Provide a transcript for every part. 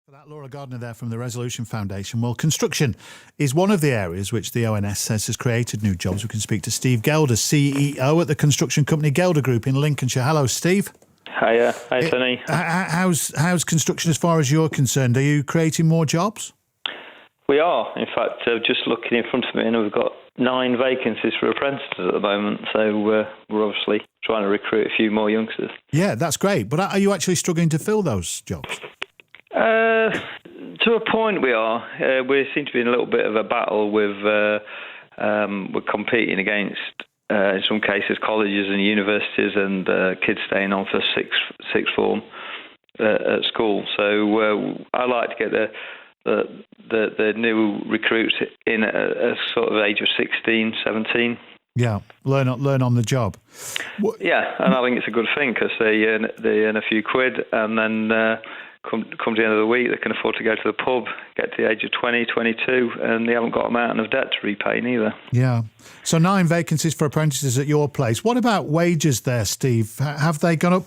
That Laura Gardner there from the Resolution Foundation. Well, construction is one of the areas which the ONS says has created new jobs. We can speak to Steve Gelder, CEO at the construction company Gelder Group in Lincolnshire. Hello, Steve. Hiya. Hi, Tony. How's construction as far as you're concerned? Are you creating more jobs? We are. In fact, just looking in front of me, and we've got 9 vacancies for apprentices at the moment. So we're obviously trying to recruit a few more youngsters. Yeah, that's great. But are you actually struggling to fill those jobs? To a point we are. We seem to be in a little bit of a battle with, we're competing against, in some cases, colleges and universities and kids staying on for sixth form at school. So I like to get the new recruits in at a sort of age of 16, 17. Yeah, learn on the job. Yeah, and I think it's a good thing because they earn a few quid, and then come to the end of the week, they can afford to go to the pub, get to the age of 20, 22, and they haven't got a mountain of debt to repay neither. Yeah. So 9 vacancies for apprentices at your place. What about wages there, Steve? Have they gone up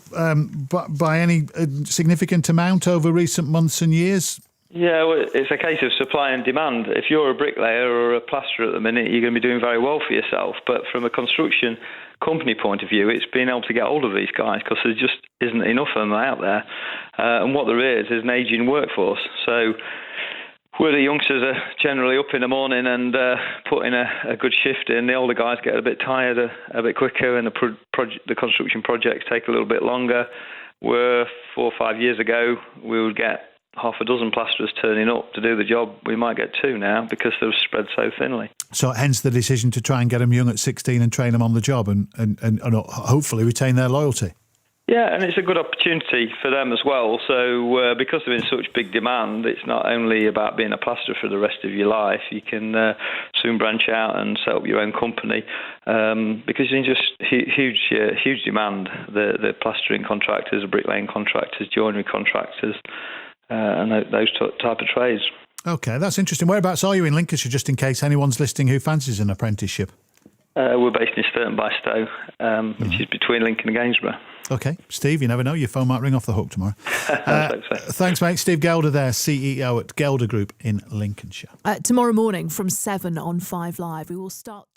by any significant amount over recent months and years? Yeah, well, it's a case of supply and demand. If you're a bricklayer or a plasterer at the minute, you're going to be doing very well for yourself. But from a construction company point of view, it's being able to get hold of these guys because there just isn't enough of them out there. And what there is an ageing workforce. So where the youngsters are generally up in the morning and putting a good shift in, the older guys get a bit tired a bit quicker, and the construction projects take a little bit longer. Where 4 or 5 years ago, we would get half a dozen plasterers turning up to do the job, we might get 2 now because they're spread so thinly. So hence the decision to try and get them young at 16 and train them on the job and hopefully retain their loyalty. Yeah, and it's a good opportunity for them as well. So because they're in such big demand, it's not only about being a plasterer for the rest of your life. You can soon branch out and set up your own company because you're in just huge demand. The plastering contractors, the bricklaying contractors, joinery contractors, and those type of trades. OK, that's interesting. Whereabouts are you in Lincolnshire, just in case anyone's listening who fancies an apprenticeship? We're based in Sturton by Stow, which is between Lincoln and Gainsborough. OK. Steve, you never know. Your phone might ring off the hook tomorrow. Thanks, mate. Steve Gelder there, CEO at Gelder Group in Lincolnshire. Tomorrow morning from 7 on 5 Live, we will start...